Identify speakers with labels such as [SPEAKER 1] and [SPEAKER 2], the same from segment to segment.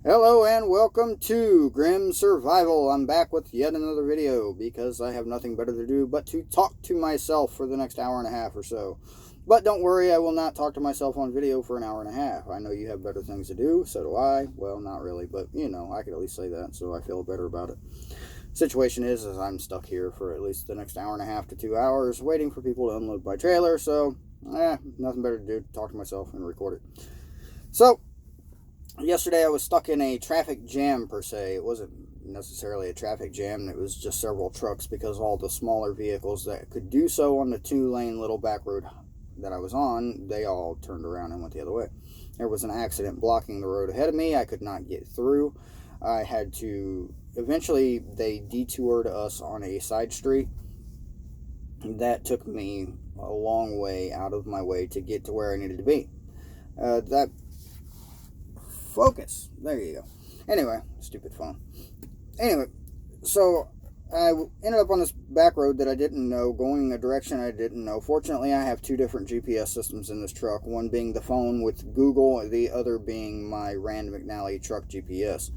[SPEAKER 1] Hello and welcome to Grim Survival. I'm back with yet another video because I have nothing better to do but to talk to myself for the next hour and a half or so. But don't worry, I will not talk to myself on video for an hour and a half. I know you have better things to do, so do I. Well, not really, but you know, I could at least say that, so I feel better about it. Situation is I'm stuck here for at least the next hour and a half to 2 hours waiting for people to unload my trailer, so nothing better to do, talk to myself and record it. So yesterday I was stuck in a traffic jam per se. It wasn't necessarily a traffic jam. It was just several trucks because all the smaller vehicles that could do so on the 2-lane little back road that I was on, they all turned around and went the other way. There was an accident blocking the road ahead of me. I could not get through. I had to, eventually they detoured us on a side street. That took me a long way out of my way to get to where I needed to be. Focus. There you go. Anyway, stupid phone. Anyway, so I ended up on this back road that I didn't know, going a direction I didn't know. Fortunately, I have two different GPS systems in this truck, one being the phone with Google, the other being my Rand McNally truck GPS.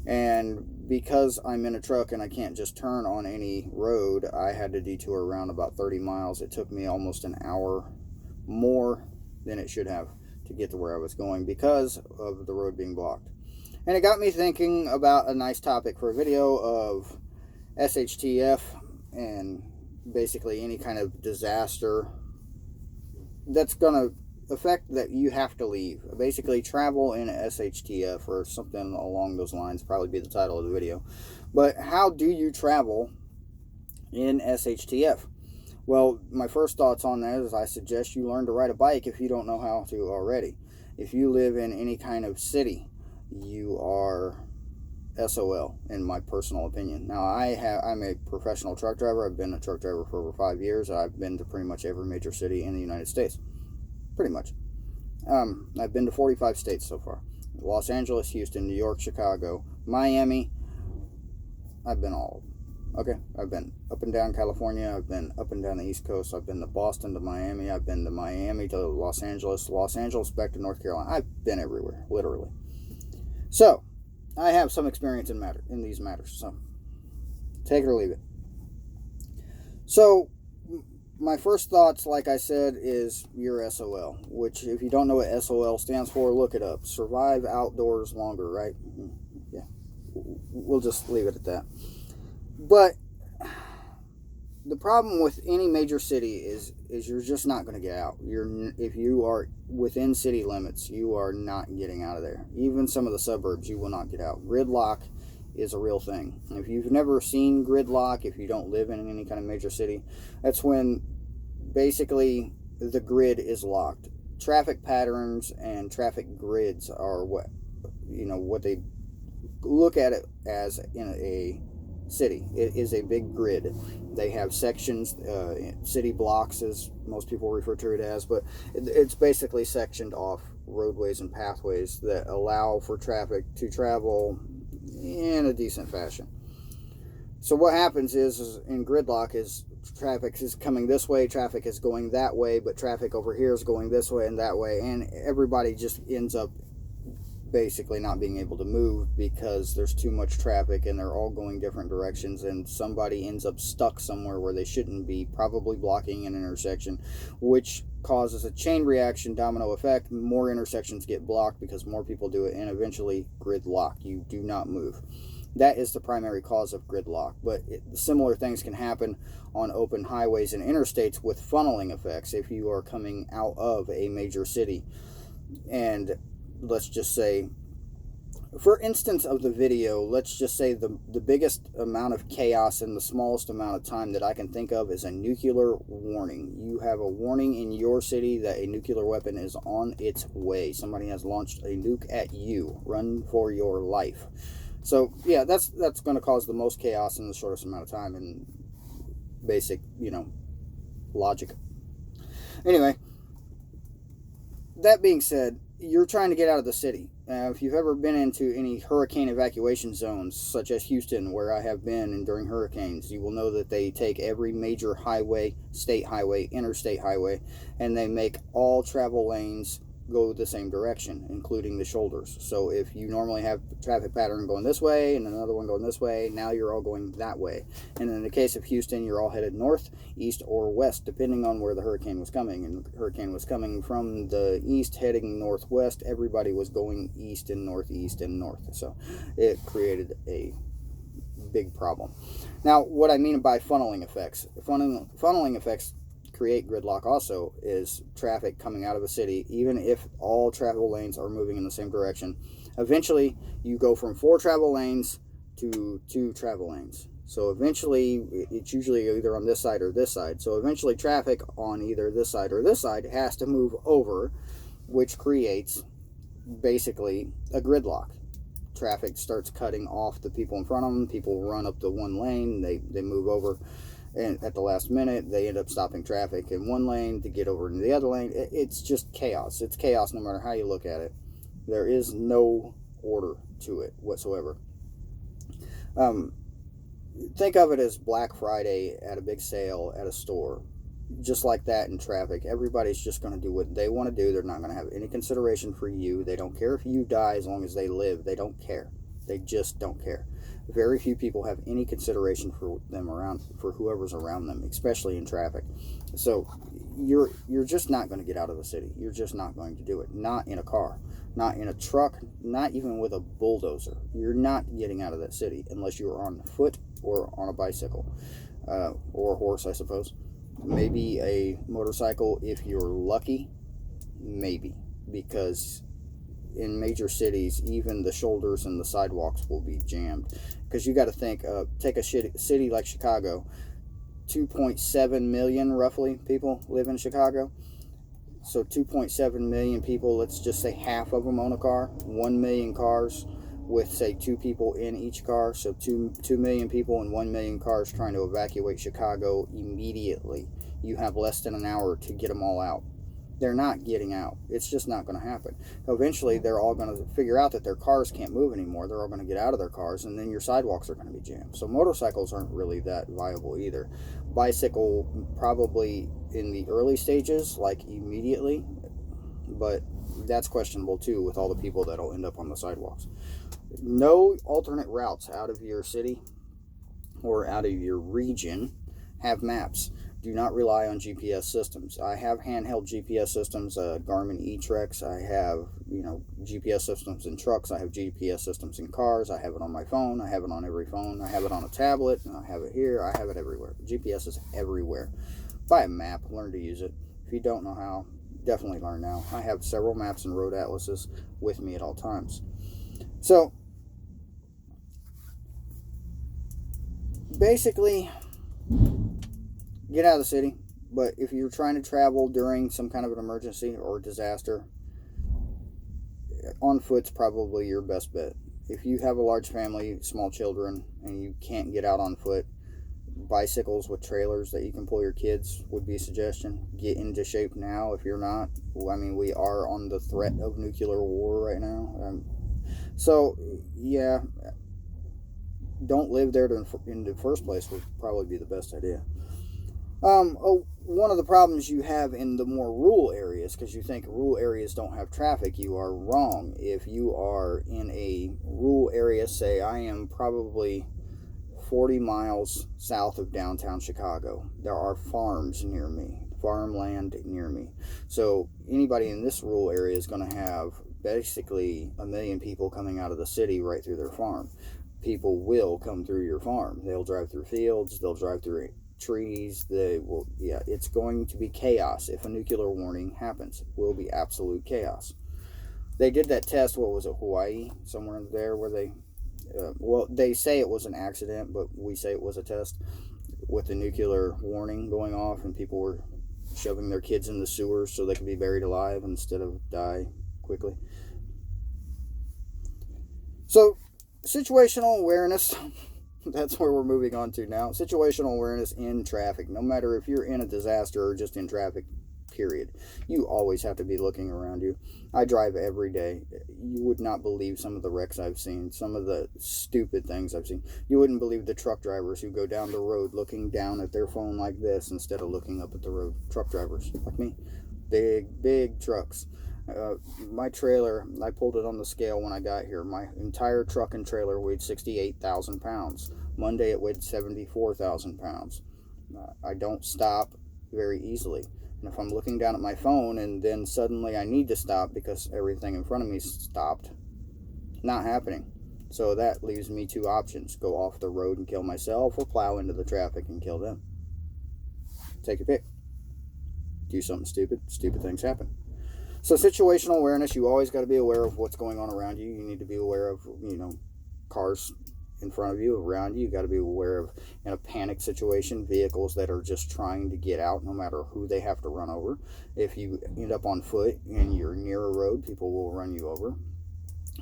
[SPEAKER 1] And because I'm in a truck and I can't just turn on any road, I had to detour around about 30 miles. It took me almost an hour more than it should have to get to where I was going because of the road being blocked. And it got me thinking about a nice topic for a video of Shtf and basically any kind of disaster that's going to affect that you have to leave. Basically, travel in Shtf or something along those lines, probably be the title of the video. But how do you travel in Shtf? Well, my first thoughts on that is I suggest you learn to ride a bike if you don't know how to already. If you live in any kind of city, you are SOL, in my personal opinion. Now, I'm a professional truck driver. I've been a truck driver for over 5 years. I've been to pretty much every major city in the United States. Pretty much. I've been to 45 states so far. Los Angeles, Houston, New York, Chicago, Miami. I've been all of them. Okay, I've been up and down California, I've been up and down the East Coast, I've been to Boston to Miami, I've been to Miami to Los Angeles back to North Carolina. I've been everywhere, literally. So, I have some experience in these matters, so take it or leave it. So, my first thoughts, like I said, is your SOL, which if you don't know what SOL stands for, look it up. Survive outdoors longer, right? Yeah, we'll just leave it at that. But the problem with any major city is you're just not going to get out. If you are within city limits, you are not getting out of there. Even some of the suburbs, you will not get out. Gridlock is a real thing. If you've never seen gridlock, if you don't live in any kind of major city, that's when basically the grid is locked. Traffic patterns and traffic grids are what they look at it as in a city. It is a big grid. They have sections, city blocks as most people refer to it as, but it's basically sectioned off roadways and pathways that allow for traffic to travel in a decent fashion. So what happens is in gridlock is traffic is coming this way, traffic is going that way, but traffic over here is going this way and that way, and everybody just ends up basically not being able to move because there's too much traffic and they're all going different directions, and somebody ends up stuck somewhere where they shouldn't be, probably blocking an intersection, which causes a chain reaction, domino effect. More intersections get blocked because more people do it, and eventually gridlock. You do not move. That is the primary cause of gridlock, but similar things can happen on open highways and interstates with funneling effects if you are coming out of a major city. And let's just say, for instance of the video, let's just say the biggest amount of chaos in the smallest amount of time that I can think of is a nuclear warning. You have a warning in your city that a nuclear weapon is on its way. Somebody has launched a nuke at you. Run for your life. So yeah, that's going to cause the most chaos in the shortest amount of time in basic, logic. Anyway, that being said, you're trying to get out of the city. If you've ever been into any hurricane evacuation zones, such as Houston, where I have been, and during hurricanes, you will know that they take every major highway, state highway, interstate highway, and they make all travel lanes go the same direction, including the shoulders. So if you normally have traffic pattern going this way and another one going this way, now you're all going that way. And in the case of Houston, you're all headed north, east, or west, depending on where the hurricane was coming. And the hurricane was coming from the east, heading northwest. Everybody was going east and northeast and north. So it created a big problem. Now, what I mean by funneling effects, funneling effects create gridlock also is traffic coming out of a city. Even if all travel lanes are moving in the same direction, eventually you go from 4 travel lanes to 2 travel lanes. So eventually it's usually either on this side or this side. So eventually traffic on either this side or this side has to move over, which creates basically a gridlock. Traffic starts cutting off the people in front of them. People run up the one lane, they move over, and at the last minute they end up stopping traffic in one lane to get over into the other lane. It's just chaos. It's chaos no matter how you look at it. There is no order to it whatsoever. Think of it as Black Friday at a big sale at a store. Just like that in traffic, everybody's just going to do what they want to do. They're not going to have any consideration for you. They don't care if you die as long as they live. They don't care. They just don't care. Very few people have any consideration for them around, for whoever's around them, especially in traffic. So you're just not going to get out of the city. You're just not going to do it. Not in a car, not in a truck, not even with a bulldozer. You're not getting out of that city unless you're on foot or on a bicycle, or a horse, I suppose. Maybe a motorcycle if you're lucky, maybe, because in major cities even the shoulders and the sidewalks will be jammed. Because you got to think, take a city like Chicago. 2.7 million roughly people live in Chicago. So 2.7 million people, let's just say half of them own a car. 1 million cars with, say, 2 people in each car. So 2 million people and 1 million cars trying to evacuate Chicago immediately. You have less than an hour to get them all out. They're not getting out. It's just not going to happen. Eventually, they're all going to figure out that their cars can't move anymore. They're all going to get out of their cars, and then your sidewalks are going to be jammed. So motorcycles aren't really that viable either. Bicycle, probably in the early stages, like immediately, but that's questionable too with all the people that'll end up on the sidewalks. No alternate routes out of your city or out of your region. Have maps. Do not rely on GPS systems. I have handheld GPS systems, Garmin eTrex. I have, GPS systems in trucks. I have GPS systems in cars. I have it on my phone. I have it on every phone. I have it on a tablet. I have it here. I have it everywhere. GPS is everywhere. Buy a map. Learn to use it. If you don't know how, definitely learn now. I have several maps and road atlases with me at all times. So, basically, get out of the city. But if you're trying to travel during some kind of an emergency or disaster, on foot's probably your best bet. If you have a large family, small children, and you can't get out on foot, bicycles with trailers that you can pull your kids would be a suggestion. Get into shape now if you're not. I mean, we are on the threat of nuclear war right now. So, yeah, don't live there in the first place would probably be the best idea. One of the problems you have in the more rural areas, because you think rural areas don't have traffic, you are wrong. If you are in a rural area, say I am probably 40 miles south of downtown Chicago, there are farms near me, farmland near me. So anybody in this rural area is going to have basically 1 million people coming out of the city right through their farm. People will come through your farm. They'll drive through fields, they'll drive through trees. It's going to be chaos. If a nuclear warning happens, it will be absolute chaos. They did that test, what was it, Hawaii, somewhere there where they say it was an accident, but we say it was a test with the nuclear warning going off, and people were shoving their kids in the sewers so they could be buried alive instead of die quickly. So situational awareness, that's where we're moving on to now. Situational awareness in traffic. No matter if you're in a disaster or just in traffic, period. You always have to be looking around you. I drive every day. You would not believe some of the wrecks I've seen, some of the stupid things I've seen. You wouldn't believe the truck drivers who go down the road looking down at their phone like this instead of looking up at the road. Truck drivers like me. Big trucks. My trailer, I pulled it on the scale when I got here. My entire truck and trailer weighed 68,000 pounds. Monday it weighed 74,000 pounds. I don't stop very easily. And if I'm looking down at my phone and then suddenly I need to stop because everything in front of me stopped, not happening. So that leaves me two options: go off the road and kill myself, or plow into the traffic and kill them. Take your pick. Do something stupid. Stupid things happen. So situational awareness, you always got to be aware of what's going on around you. You need to be aware of, cars in front of you, around you. You got to be aware of, in a panic situation, vehicles that are just trying to get out no matter who they have to run over. If you end up on foot and you're near a road, people will run you over.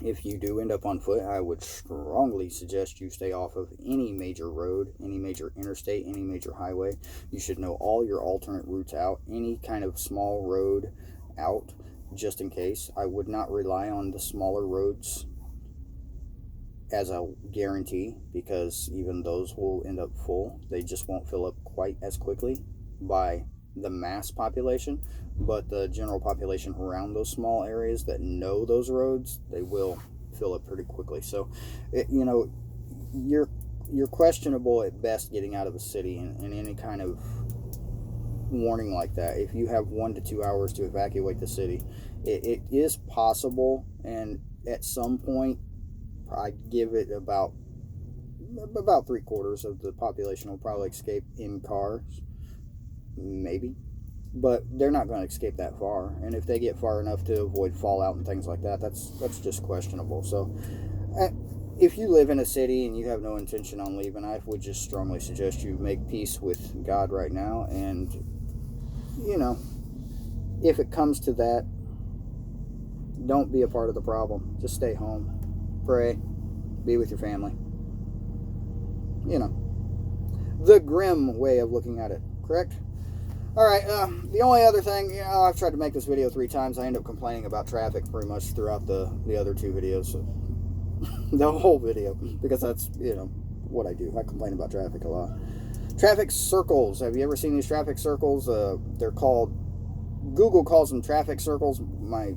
[SPEAKER 1] If you do end up on foot, I would strongly suggest you stay off of any major road, any major interstate, any major highway. You should know all your alternate routes out, any kind of small road out, just in case. I would not rely on the smaller roads as a guarantee, because even those will end up full. They just won't fill up quite as quickly by the mass population, but the general population around those small areas that know those roads, they will fill up pretty quickly. So, you're questionable at best getting out of the city in any kind of warning like that. If you have 1 to 2 hours to evacuate the city, it is possible, and at some point, I give it about 3/4 of the population will probably escape in cars, maybe, but they're not going to escape that far. And if they get far enough to avoid fallout and things like that, that's just questionable. So if you live in a city and you have no intention on leaving, I would just strongly suggest you make peace with God right now. And if it comes to that, don't be a part of the problem. Just stay home, pray, be with your family. The grim way of looking at it, correct? Alright, the only other thing, I've tried to make this video 3 times. I end up complaining about traffic pretty much throughout the other 2 videos. So the whole video, because that's, what I do. I complain about traffic a lot. Traffic circles. Have you ever seen these traffic circles? They're called, Google calls them traffic circles. My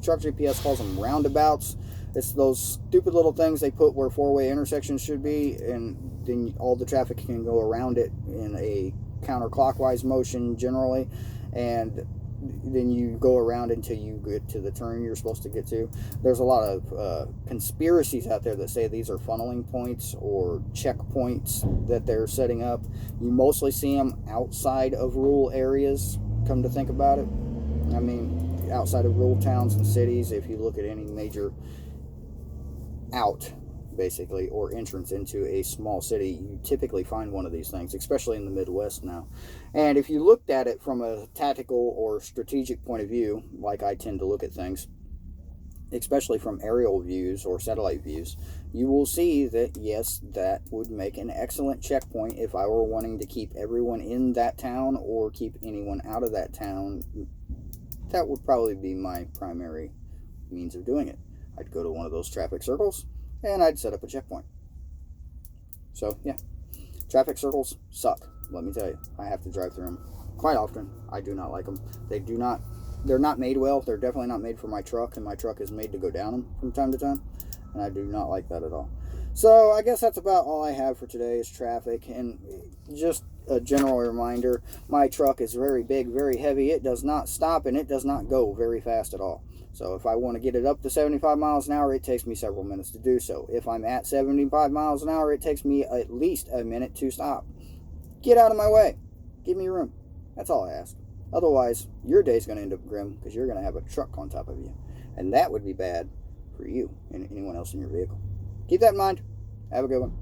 [SPEAKER 1] truck GPS calls them roundabouts. It's those stupid little things they put where 4-way intersections should be, and then all the traffic can go around it in a counterclockwise motion generally, and then you go around until you get to the turn you're supposed to get to. There's a lot of conspiracies out there that say these are funneling points or checkpoints that they're setting up. You mostly see them outside of rural areas, come to think about it. I mean, outside of rural towns and cities, if you look at any major out, basically, or entrance into a small city, you typically find one of these things, especially in the Midwest now. And if you looked at it from a tactical or strategic point of view, like I tend to look at things, especially from aerial views or satellite views, you will see that, yes, that would make an excellent checkpoint if I were wanting to keep everyone in that town or keep anyone out of that town. That would probably be my primary means of doing it. I'd go to one of those traffic circles and I'd set up a checkpoint. So, yeah, traffic circles suck, let me tell you. I have to drive through them quite often. I do not like them. They're not made well. They're definitely not made for my truck, and my truck is made to go down them from time to time, and I do not like that at all. So, I guess that's about all I have for today is traffic, and just a general reminder, my truck is very big, very heavy. It does not stop, and it does not go very fast at all. So if I want to get it up to 75 miles an hour, it takes me several minutes to do so. If I'm at 75 miles an hour, it takes me at least a minute to stop. Get out of my way. Give me room. That's all I ask. Otherwise, your day's going to end up grim because you're going to have a truck on top of you. And that would be bad for you and anyone else in your vehicle. Keep that in mind. Have a good one.